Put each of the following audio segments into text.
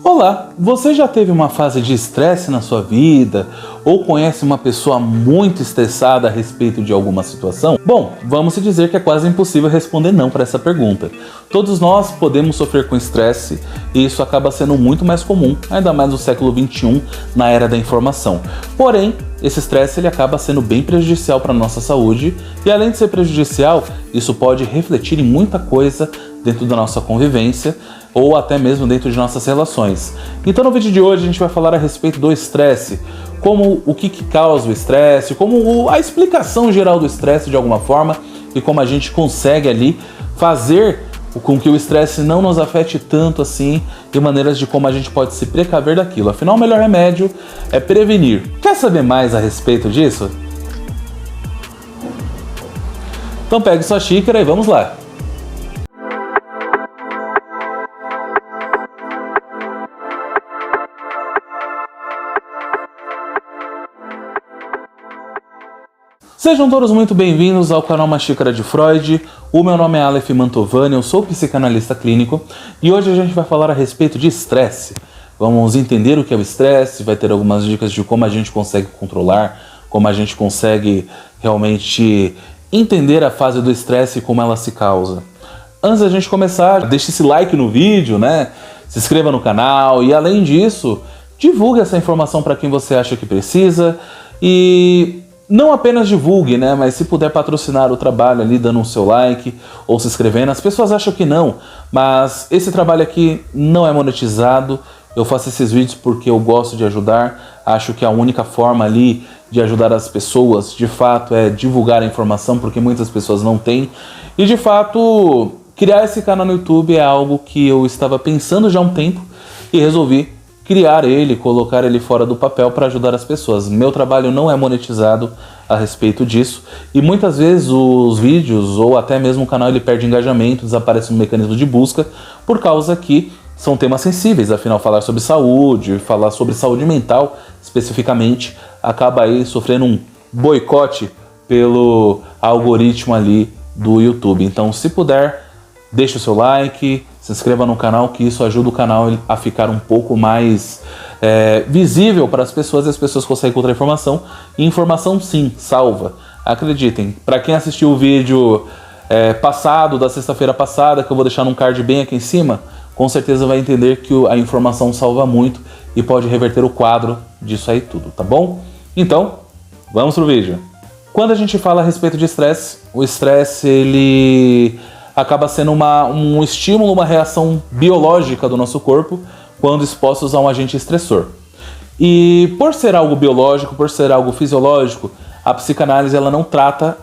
Olá, você já teve uma fase de estresse na sua vida? Ou conhece uma pessoa muito estressada a respeito de alguma situação? Bom, vamos dizer que é quase impossível responder não para essa pergunta. Todos nós podemos sofrer com estresse e isso acaba sendo muito mais comum, ainda mais no século XXI, na era da informação. Porém, esse estresse ele acaba sendo bem prejudicial para a nossa saúde e além de ser prejudicial, isso pode refletir em muita coisa dentro da nossa convivência ou até mesmo dentro de nossas relações. Então no vídeo de hoje a gente vai falar a respeito do estresse, como o que causa o estresse, como a explicação geral do estresse de alguma forma e como a gente consegue ali fazer com que o estresse não nos afete tanto assim e maneiras de como a gente pode se precaver daquilo. Afinal, o melhor remédio é prevenir. Quer saber mais a respeito disso? Então pegue sua xícara e vamos lá! Sejam todos muito bem-vindos ao canal Uma Xícara de Freud. O meu nome é Aleph Mantovani, eu sou psicanalista clínico e hoje a gente vai falar a respeito de estresse. Vamos entender o que é o estresse, vai ter algumas dicas de como a gente consegue controlar, como a gente consegue realmente entender a fase do estresse e como ela se causa. Antes da gente começar, deixe esse like no vídeo, né? Se inscreva no canal e além disso, divulgue essa informação para quem você acha que precisa e não apenas divulgue, né, mas se puder patrocinar o trabalho ali dando o seu like ou se inscrevendo. As pessoas acham que não, mas esse trabalho aqui não é monetizado. Eu faço esses vídeos porque eu gosto de ajudar. Acho que a única forma ali de ajudar as pessoas, de fato, é divulgar a informação, porque muitas pessoas não têm. E de fato, criar esse canal no YouTube é algo que eu estava pensando já há um tempo e resolvi criar ele, colocar ele fora do papel para ajudar as pessoas. Meu trabalho não é monetizado a respeito disso e muitas vezes os vídeos ou até mesmo o canal ele perde engajamento, desaparece no mecanismo de busca por causa que são temas sensíveis, afinal falar sobre saúde, falar sobre saúde mental especificamente acaba aí sofrendo um boicote pelo algoritmo ali do YouTube. Então se puder, deixe o seu like, se inscreva no canal, que isso ajuda o canal a ficar um pouco mais visível para as pessoas e as pessoas conseguem encontrar informação. E informação sim, salva. Acreditem, para quem assistiu o vídeo passado, da sexta-feira passada, que eu vou deixar num card bem aqui em cima, com certeza vai entender que a informação salva muito e pode reverter o quadro disso aí tudo, tá bom? Então, vamos pro vídeo. Quando a gente fala a respeito de estresse, o estresse ele acaba sendo um estímulo, uma reação biológica do nosso corpo quando expostos a um agente estressor. E por ser algo biológico, por ser algo fisiológico, a psicanálise ela não trata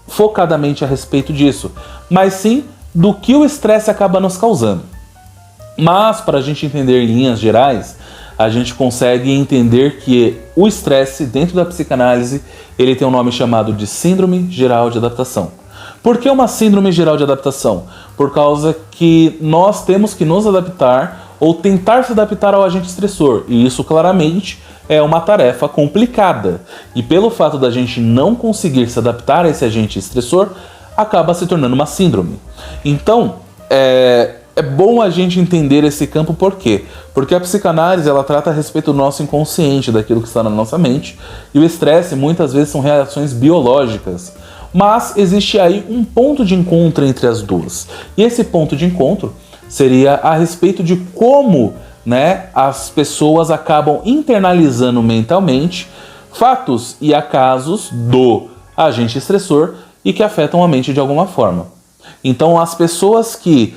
focadamente a respeito disso, mas sim do que o estresse acaba nos causando. Mas para a gente entender em linhas gerais, a gente consegue entender que o estresse dentro da psicanálise ele tem um nome chamado de Síndrome Geral de Adaptação. Por que uma síndrome geral de adaptação? Por causa que nós temos que nos adaptar ou tentar se adaptar ao agente estressor. E isso claramente é uma tarefa complicada. E pelo fato da gente não conseguir se adaptar a esse agente estressor, acaba se tornando uma síndrome. Então, é bom a gente entender esse campo por quê? Porque a psicanálise ela trata a respeito do nosso inconsciente, daquilo que está na nossa mente. E o estresse muitas vezes são reações biológicas. Mas existe aí um ponto de encontro entre as duas. E esse ponto de encontro seria a respeito de como, né, as pessoas acabam internalizando mentalmente fatos e acasos do agente estressor e que afetam a mente de alguma forma. Então as pessoas que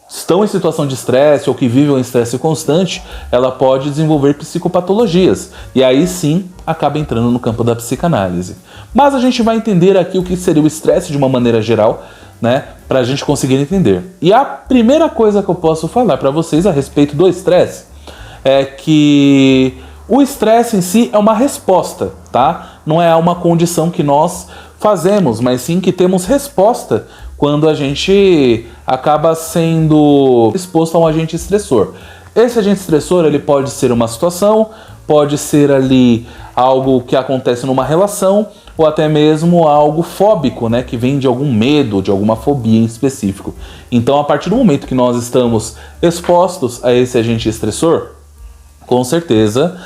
estão em situação de estresse ou que vivem um estresse constante, ela pode desenvolver psicopatologias. E aí sim, acaba entrando no campo da psicanálise. Mas a gente vai entender aqui o que seria o estresse de uma maneira geral, né? Para a gente conseguir entender. E a primeira coisa que eu posso falar para vocês a respeito do estresse é que o estresse em si é uma resposta, tá? Não é uma condição que nós fazemos, mas sim que temos resposta quando a gente acaba sendo exposto a um agente estressor. Esse agente estressor ele pode ser uma situação, pode ser ali algo que acontece numa relação, ou até mesmo algo fóbico, né, que vem de algum medo, de alguma fobia em específico. Então, a partir do momento que nós estamos expostos a esse agente estressor, com certeza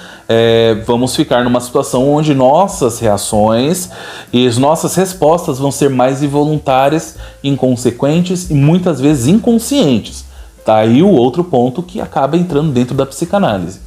vamos ficar numa situação onde nossas reações e as nossas respostas vão ser mais involuntárias, inconsequentes e muitas vezes inconscientes. Tá aí o outro ponto que acaba entrando dentro da psicanálise.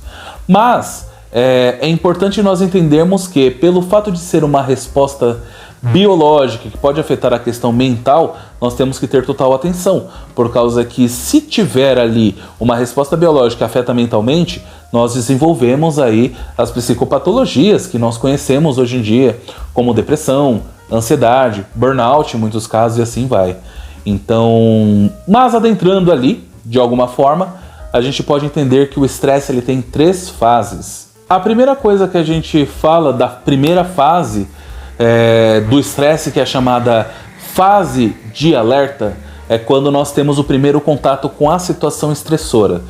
Mas é importante nós entendermos que, pelo fato de ser uma resposta biológica que pode afetar a questão mental, nós temos que ter total atenção, por causa que se tiver ali uma resposta biológica que afeta mentalmente, nós desenvolvemos aí as psicopatologias que nós conhecemos hoje em dia, como depressão, ansiedade, burnout em muitos casos e assim vai. Então, mas adentrando ali, de alguma forma, a gente pode entender que o estresse ele tem 3 fases. A primeira coisa que a gente fala da primeira fase do estresse, que é chamada fase de alerta, é quando nós temos o primeiro contato com a situação estressora.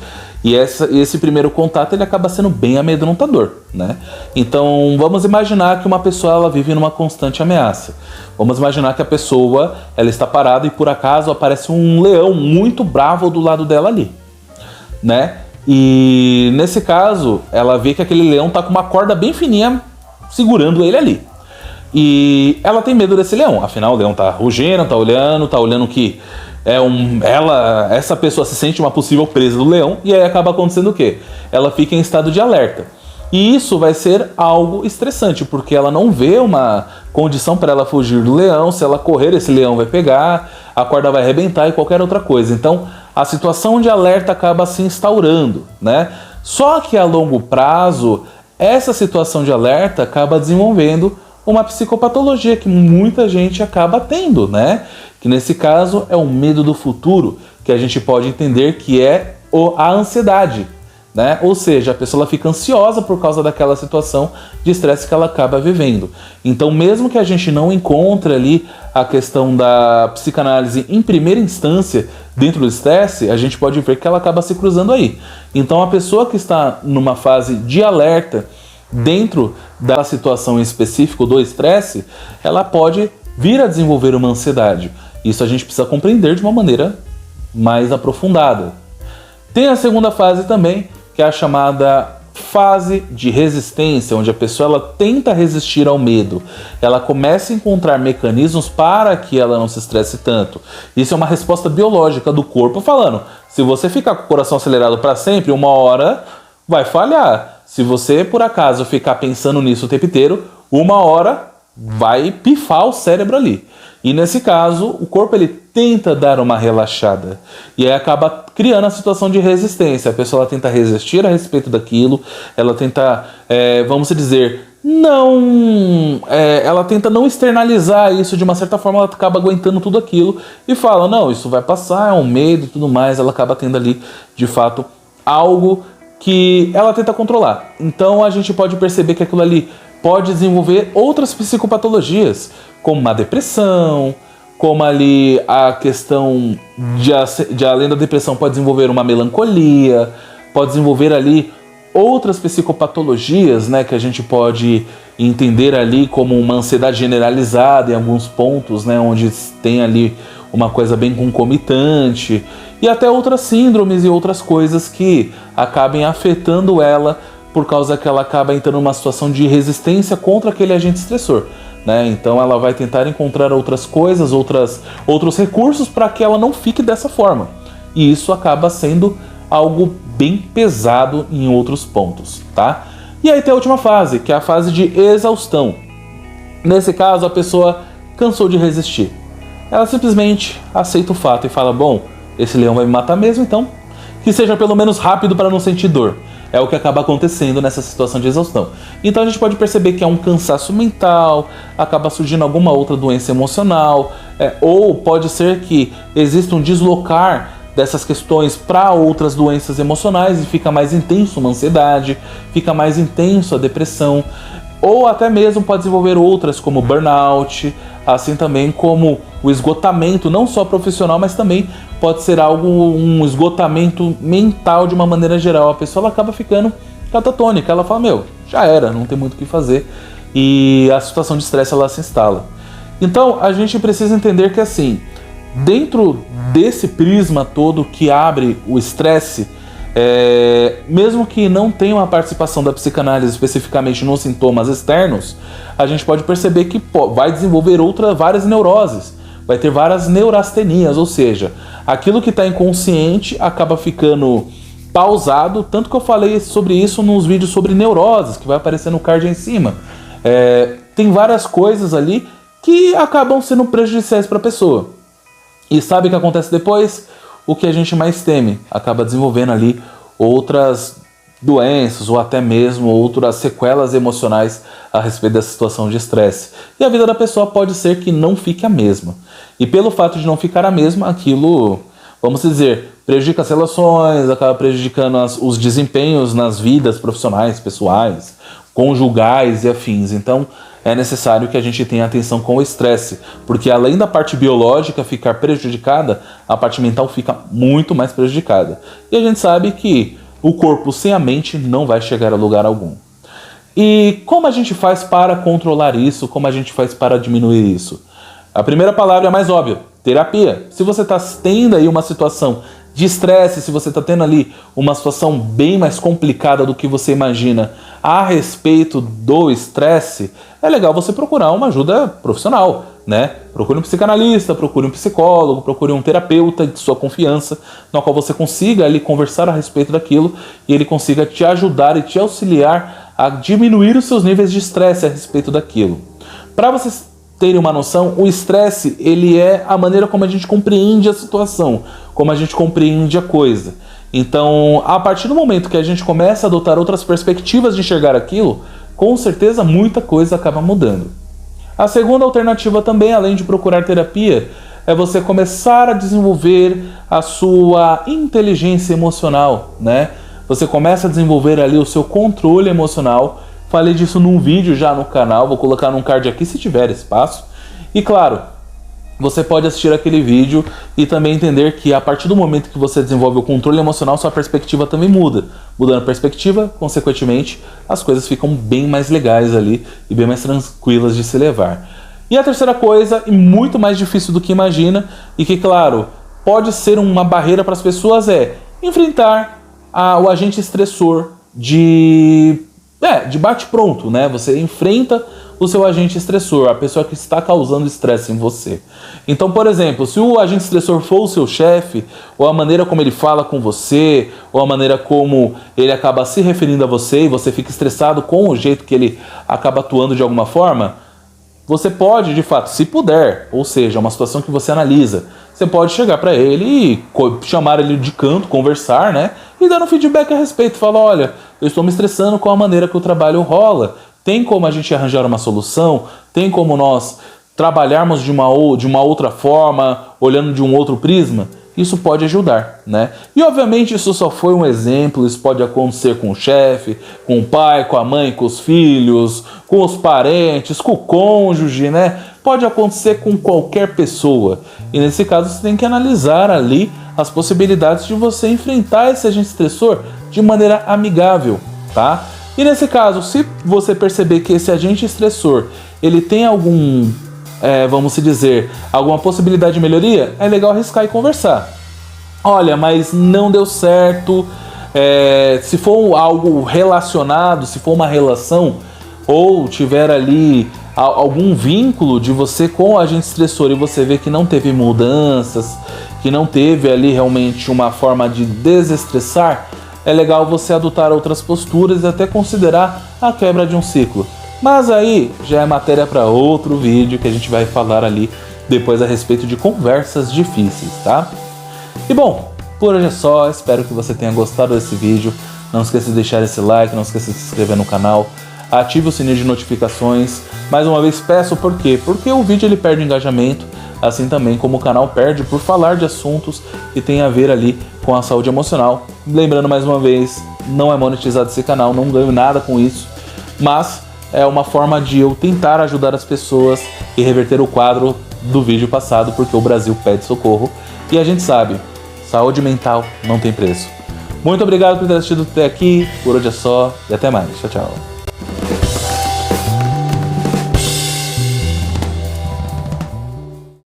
E esse primeiro contato ele acaba sendo bem amedrontador, né? Então vamos imaginar que uma pessoa ela vive numa constante ameaça. Vamos imaginar que a pessoa ela está parada e por acaso aparece um leão muito bravo do lado dela ali, né? E nesse caso ela vê que aquele leão tá com uma corda bem fininha segurando ele ali. E ela tem medo desse leão, afinal o leão tá rugindo, tá olhando que essa pessoa se sente uma possível presa do leão, e aí acaba acontecendo o quê? Ela fica em estado de alerta. E isso vai ser algo estressante, porque ela não vê uma condição para ela fugir do leão. Se ela correr, esse leão vai pegar, a corda vai arrebentar e qualquer outra coisa. Então a situação de alerta acaba se instaurando, né? Só que a longo prazo, essa situação de alerta acaba desenvolvendo uma psicopatologia que muita gente acaba tendo, né? Que nesse caso é o medo do futuro, que a gente pode entender que é a ansiedade, né? Ou seja, a pessoa ela fica ansiosa por causa daquela situação de estresse que ela acaba vivendo. Então, mesmo que a gente não encontre ali a questão da psicanálise em primeira instância dentro do estresse, a gente pode ver que ela acaba se cruzando aí. Então, a pessoa que está numa fase de alerta dentro da situação em específico do estresse, ela pode vir a desenvolver uma ansiedade. Isso a gente precisa compreender de uma maneira mais aprofundada. Tem a segunda fase também, que é a chamada fase de resistência, onde a pessoa ela tenta resistir ao medo. Ela começa a encontrar mecanismos para que ela não se estresse tanto. Isso é uma resposta biológica do corpo falando, se você ficar com o coração acelerado para sempre, uma hora vai falhar. Se você, por acaso, ficar pensando nisso o tempo inteiro, uma hora vai pifar o cérebro ali. E nesse caso, o corpo ele tenta dar uma relaxada. E aí acaba criando a situação de resistência. A pessoa ela tenta resistir a respeito daquilo, ela tenta, vamos dizer, ela tenta não externalizar isso de uma certa forma, ela acaba aguentando tudo aquilo e fala, não, isso vai passar, é um medo e tudo mais. Ela acaba tendo ali, de fato, algo que ela tenta controlar. Então a gente pode perceber que aquilo ali pode desenvolver outras psicopatologias, como uma depressão, como ali a questão de além da depressão pode desenvolver uma melancolia, pode desenvolver ali outras psicopatologias, né, que a gente pode entender ali como uma ansiedade generalizada em alguns pontos, né, onde tem ali uma coisa bem concomitante, e até outras síndromes e outras coisas que acabem afetando ela por causa que ela acaba entrando numa situação de resistência contra aquele agente estressor, né? Então ela vai tentar encontrar outras coisas, outros recursos para que ela não fique dessa forma. E isso acaba sendo algo bem pesado em outros pontos, tá? E aí tem a última fase, que é a fase de exaustão. Nesse caso, a pessoa cansou de resistir. Ela simplesmente aceita o fato e fala, bom, esse leão vai me matar mesmo, então que seja pelo menos rápido para não sentir dor. É o que acaba acontecendo nessa situação de exaustão. Então a gente pode perceber que é um cansaço mental, acaba surgindo alguma outra doença emocional, ou pode ser que exista um deslocar dessas questões para outras doenças emocionais e fica mais intenso uma ansiedade, fica mais intenso a depressão, ou até mesmo pode desenvolver outras como burnout, assim também como o esgotamento, não só profissional, mas também pode ser um esgotamento mental de uma maneira geral. A pessoa ela acaba ficando catatônica, ela fala, já era, não tem muito o que fazer e a situação de estresse ela se instala. Então a gente precisa entender que assim, dentro desse prisma todo que abre o estresse, mesmo que não tenha uma participação da psicanálise especificamente nos sintomas externos, a gente pode perceber que vai desenvolver várias neuroses, vai ter várias neurastenias, ou seja, aquilo que está inconsciente acaba ficando pausado, tanto que eu falei sobre isso nos vídeos sobre neuroses, que vai aparecer no card aí em cima. Tem várias coisas ali que acabam sendo prejudiciais para a pessoa. E sabe o que acontece depois? O que a gente mais teme, acaba desenvolvendo ali outras doenças ou até mesmo outras sequelas emocionais a respeito dessa situação de estresse. E a vida da pessoa pode ser que não fique a mesma. E pelo fato de não ficar a mesma, aquilo, vamos dizer, prejudica as relações, acaba prejudicando os desempenhos nas vidas profissionais, pessoais, conjugais e afins. Então é necessário que a gente tenha atenção com o estresse, porque além da parte biológica ficar prejudicada, a parte mental fica muito mais prejudicada. E a gente sabe que o corpo sem a mente não vai chegar a lugar algum. E como a gente faz para controlar isso? Como a gente faz para diminuir isso? A primeira palavra é a mais óbvia: terapia. Se você está tendo aí uma situação de estresse, se você está tendo ali uma situação bem mais complicada do que você imagina a respeito do estresse, é legal você procurar uma ajuda profissional, né? Procure um psicanalista, procure um psicólogo, procure um terapeuta de sua confiança, no qual você consiga ali conversar a respeito daquilo e ele consiga te ajudar e te auxiliar a diminuir os seus níveis de estresse a respeito daquilo. Para vocês terem uma noção, o estresse ele é a maneira como a gente compreende a situação, como a gente compreende a coisa. Então, a partir do momento que a gente começa a adotar outras perspectivas de enxergar aquilo, com certeza muita coisa acaba mudando. A segunda alternativa também, além de procurar terapia, é você começar a desenvolver a sua inteligência emocional, né? Você começa a desenvolver ali o seu controle emocional. Falei disso num vídeo já no canal, vou colocar num card aqui se tiver espaço. E claro, você pode assistir aquele vídeo e também entender que a partir do momento que você desenvolve o controle emocional, sua perspectiva também muda. Mudando a perspectiva, consequentemente, as coisas ficam bem mais legais ali e bem mais tranquilas de se levar. E a terceira coisa, e muito mais difícil do que imagina, e que claro, pode ser uma barreira para as pessoas, é enfrentar o agente estressor de bate-pronto, né? Você enfrenta o seu agente estressor, a pessoa que está causando estresse em você. Então, por exemplo, se o agente estressor for o seu chefe, ou a maneira como ele fala com você, ou a maneira como ele acaba se referindo a você e você fica estressado com o jeito que ele acaba atuando de alguma forma, você pode, de fato, se puder, ou seja, uma situação que você analisa, você pode chegar para ele e chamar ele de canto, conversar, né? E dar um feedback a respeito. Falar, olha, eu estou me estressando com a maneira que o trabalho rola. Tem como a gente arranjar uma solução? Tem como nós trabalharmos de uma outra forma, olhando de um outro prisma? Isso pode ajudar, né? E obviamente isso só foi um exemplo, isso pode acontecer com o chefe, com o pai, com a mãe, com os filhos, com os parentes, com o cônjuge, né? Pode acontecer com qualquer pessoa. E nesse caso você tem que analisar ali as possibilidades de você enfrentar esse agente estressor de maneira amigável, tá? E nesse caso, se você perceber que esse agente estressor, ele tem vamos dizer, alguma possibilidade de melhoria, é legal arriscar e conversar. Olha, mas não deu certo, se for algo relacionado, se for uma relação, ou tiver ali algum vínculo de você com o agente estressor e você vê que não teve mudanças, que não teve ali realmente uma forma de desestressar, é legal você adotar outras posturas e até considerar a quebra de um ciclo. Mas aí já é matéria para outro vídeo que a gente vai falar ali depois a respeito de conversas difíceis, tá? E bom, por hoje é só, espero que você tenha gostado desse vídeo. Não esqueça de deixar esse like, não esqueça de se inscrever no canal, ative o sininho de notificações. Mais uma vez peço por quê? Porque o vídeo ele perde engajamento, assim também como o canal perde por falar de assuntos que tem a ver ali com a saúde emocional. Lembrando mais uma vez, não é monetizado esse canal, não ganho nada com isso, mas é uma forma de eu tentar ajudar as pessoas e reverter o quadro do vídeo passado, porque o Brasil pede socorro e a gente sabe, saúde mental não tem preço. Muito obrigado por ter assistido até aqui, por hoje é só e até mais. Tchau, tchau.